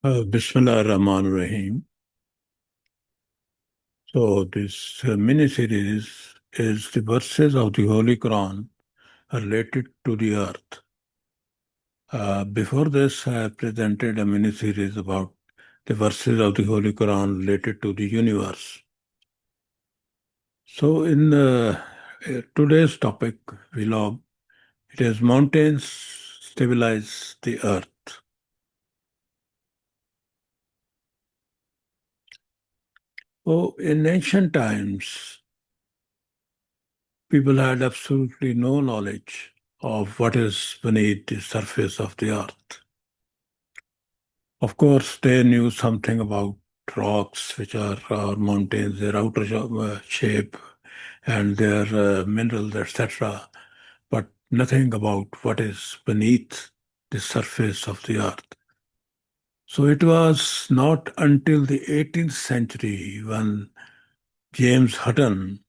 Bismillah ar-Rahman ar-Rahim. So this mini series is the verses of the Holy Quran related to the earth. Before this, I presented a mini series about the verses of the Holy Quran related to the universe. So in today's topic, vlog, it is mountains stabilize the earth. Oh, in ancient times, people had absolutely no knowledge of what is beneath the surface of the earth. Of course, they knew something about rocks, which are mountains, their outer shape, and their minerals, etc., but nothing about what is beneath the surface of the earth. So it was not until the 18th century when James Hutton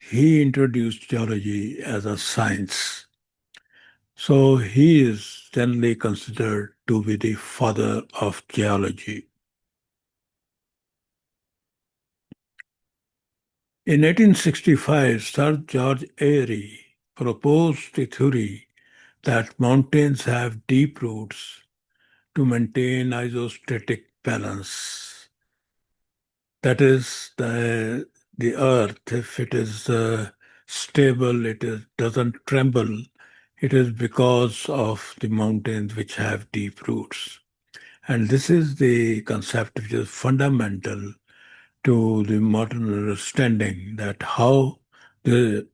he introduced geology as a science. So he is generally considered to be the father of geology. In 1865, Sir George Airy proposed the theory that mountains have deep roots to maintain isostatic balance. That is, the earth, if it is stable, doesn't tremble, it is because of the mountains which have deep roots. And this is the concept which is fundamental to the modern understanding that how the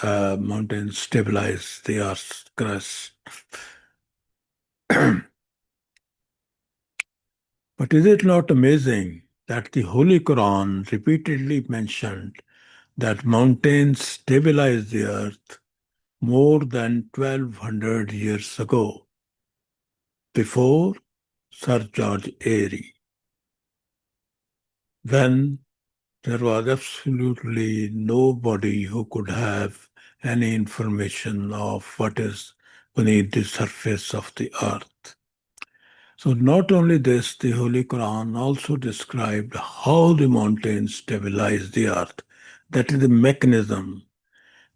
mountains stabilize the Earth's crust. But is it not amazing that the Holy Quran repeatedly mentioned that mountains stabilized the Earth more than 1200 years ago, before Sir George Airy, when there was absolutely nobody who could have any information of what is beneath the surface of the earth. So, not only this, the Holy Quran also described how the mountains stabilize the earth. That is the mechanism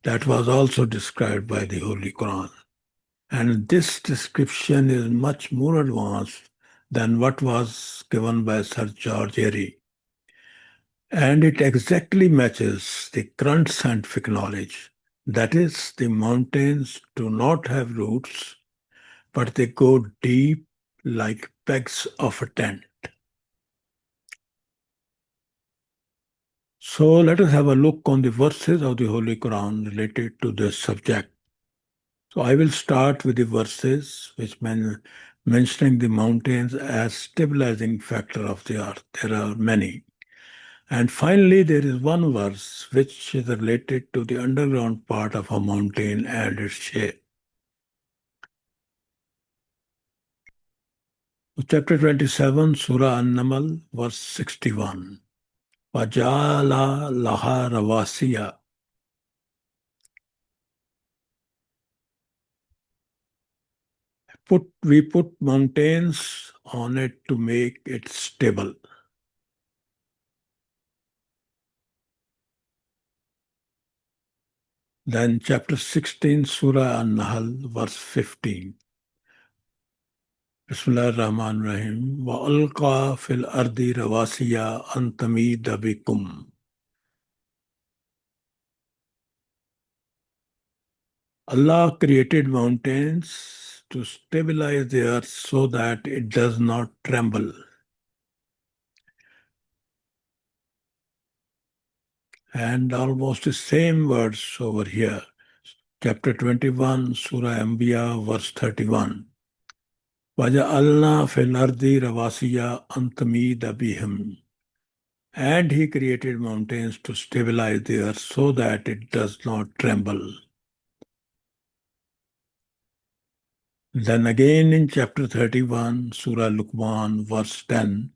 that was also described by the Holy Quran. And this description is much more advanced than what was given by Sir George Airy. And it exactly matches the current scientific knowledge. That is, the mountains do not have roots, but they go deep like pegs of a tent. So let us have a look on the verses of the Holy Quran related to this subject. So I will start with the verses which mentioning the mountains as stabilizing factor of the earth. There are many. And finally, there is one verse which is related to the underground part of a mountain and its shape. So chapter 27, Surah An-Naml, verse 61. Wajala laha rawasiya. We put mountains on it to make it stable. Then chapter 16, Surah An-Nahl, verse 15. Bismillah ar-Rahman ar-Rahim. وَأَلْقَى فِي الْأَرْضِ رَوَاسِيَ أَن تَمِيدَ بِكُمْ. Allah created mountains to stabilize the earth so that it does not tremble. And almost the same words over here. Chapter 21, Surah Anbiya, verse 31. وَجَعَلْنَا فِي الْأَرْضِ رَوَاسِيَ أَن تَمِيدَ بِهِمْ. And he created mountains to stabilize the earth so that it does not tremble. Then again in chapter 31, Surah Luqman, verse 10,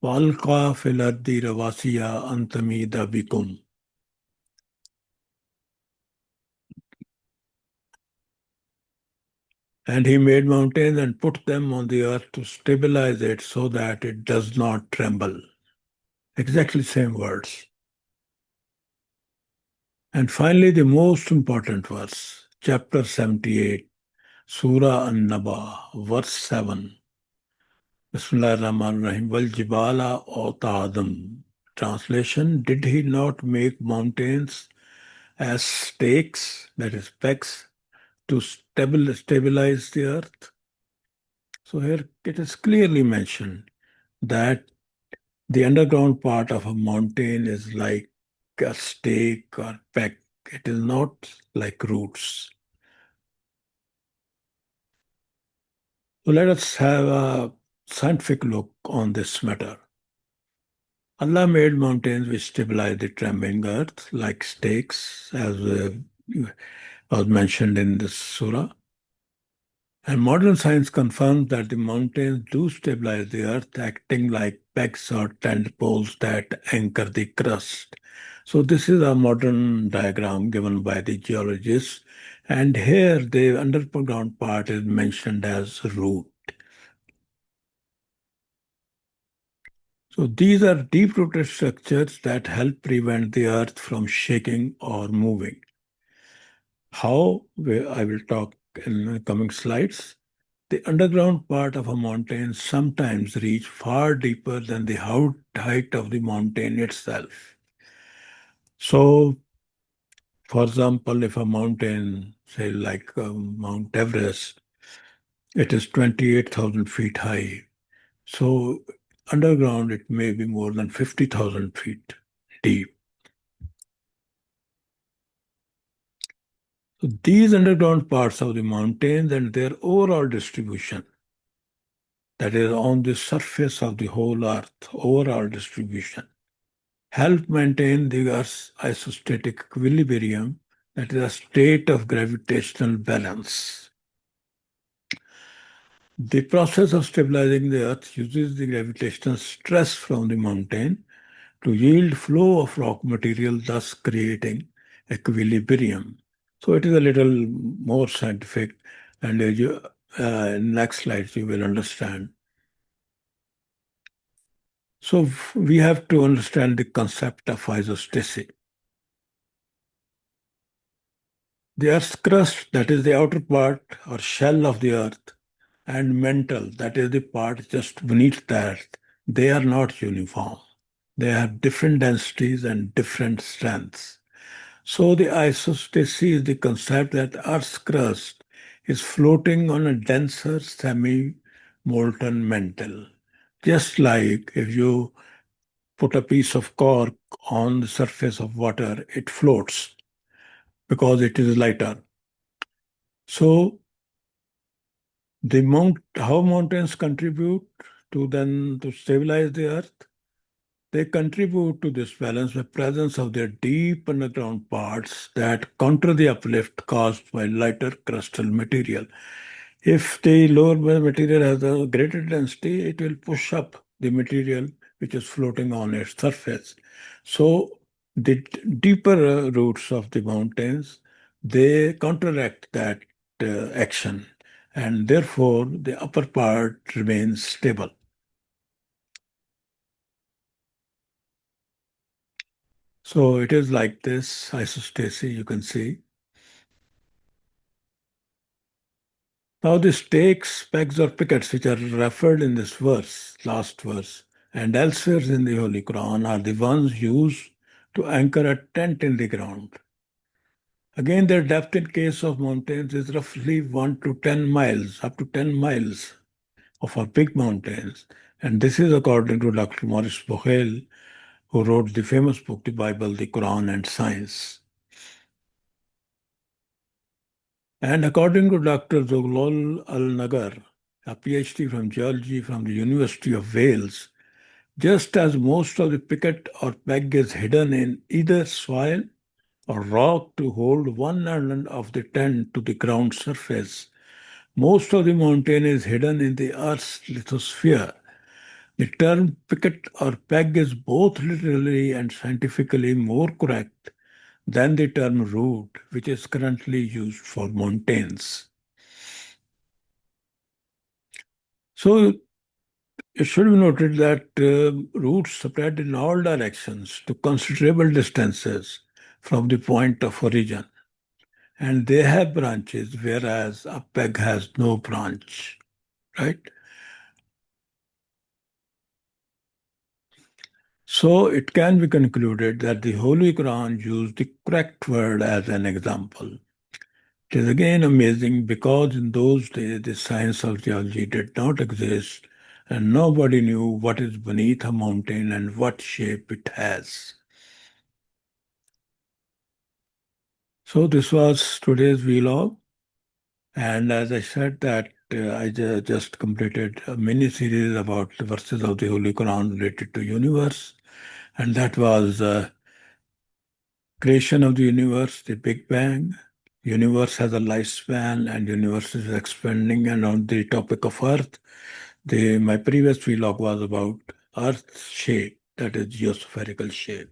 وَأَلْقَى فِي الْأَرْضِ رَوَاسِيَ أَن تَمِيدَ بِكُمْ. And he made mountains and put them on the earth to stabilize it so that it does not tremble. Exactly same words. And finally, the most important verse, chapter 78, Surah An-Naba, verse 7. Bismillah ar-Rahman ar-Rahim. Wal Jibala Otadam. Translation: Did he not make mountains as stakes, that is, pegs, to stabilize the earth? So here it is clearly mentioned that the underground part of a mountain is like a stake or peg. It is not like roots. So let us have a scientific look on this matter. Allah made mountains which stabilize the trembling earth like stakes, as was mentioned in this surah. And modern science confirms that the mountains do stabilize the earth, acting like pegs or tent poles that anchor the crust. So this is a modern diagram given by the geologists. And here the underground part is mentioned as root. So these are deep-rooted structures that help prevent the earth from shaking or moving. How? I will talk in the coming slides. The underground part of a mountain sometimes reach far deeper than the height of the mountain itself. So, for example, if a mountain, say like Mount Everest, it is 28,000 feet high. So, underground, it may be more than 50,000 feet deep. So these underground parts of the mountains and their overall distribution, that is on the surface of the whole earth, overall distribution, help maintain the Earth's isostatic equilibrium, that is a state of gravitational balance. The process of stabilizing the Earth uses the gravitational stress from the mountain to yield flow of rock material, thus creating equilibrium. So it is a little more scientific, and next slides you will understand. So we have to understand the concept of isostasis. The Earth's crust, that is the outer part or shell of the Earth, and mantle, that is the part just beneath the Earth, they are not uniform. They have different densities and different strengths. So the isostasis is the concept that Earth's crust is floating on a denser semi-molten mantle. Just like if you put a piece of cork on the surface of water, it floats because it is lighter. So how mountains contribute to stabilize the earth? They contribute to this balance by presence of their deep underground parts that counter the uplift caused by lighter crustal material. If the lower material has a greater density, it will push up the material which is floating on its surface. So the deeper roots of the mountains, they counteract that action, and therefore the upper part remains stable. So it is like this isostasis, you can see. Now the stakes, pegs or pickets which are referred in this verse, last verse, and elsewhere in the Holy Quran are the ones used to anchor a tent in the ground. Again, their depth in case of mountains is roughly 1 to 10 miles, up to 10 miles of our big mountains. And this is according to Dr. Maurice Bohel, who wrote the famous book, The Bible, the Quran, and Science. And according to Dr. Zoglol Al-Nagar, a PhD from geology from the University of Wales, just as most of the picket or peg is hidden in either soil or rock to hold one end of the tent to the ground surface, most of the mountain is hidden in the Earth's lithosphere. The term picket or peg is both literally and scientifically more correct than the term root, which is currently used for mountains. So it should be noted that roots spread in all directions to considerable distances from the point of origin, and they have branches, whereas a peg has no branch, right? So it can be concluded that the Holy Quran used the correct word as an example. It is again amazing because in those days the science of geology did not exist and nobody knew what is beneath a mountain and what shape it has. So this was today's vlog, and as I said that I just completed a mini series about the verses of the Holy Quran related to universe, and that was creation of the universe, the Big Bang. Universe has a lifespan and universe is expanding. And on the topic of Earth, my previous vlog was about Earth's shape, that is geospherical shape.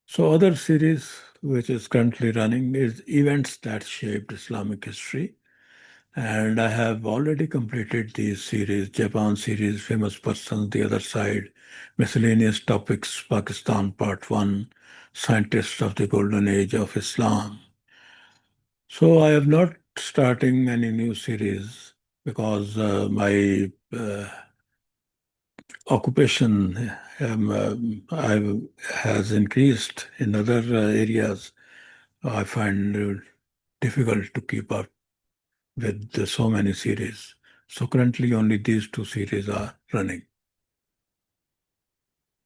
So other series which is currently running is events that shaped Islamic history. And I have already completed these series, Japan series, famous persons, the other side, miscellaneous topics, Pakistan part 1, scientists of the golden age of Islam. So I am not starting any new series because my occupation has increased in other areas. I find difficult to keep up with so many series. So currently only these two series are running.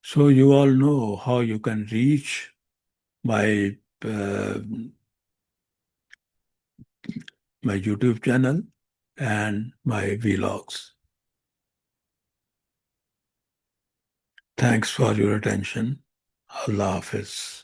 So you all know how you can reach my uh, my YouTube channel and my vlogs. Thanks for your attention. Allah Hafiz.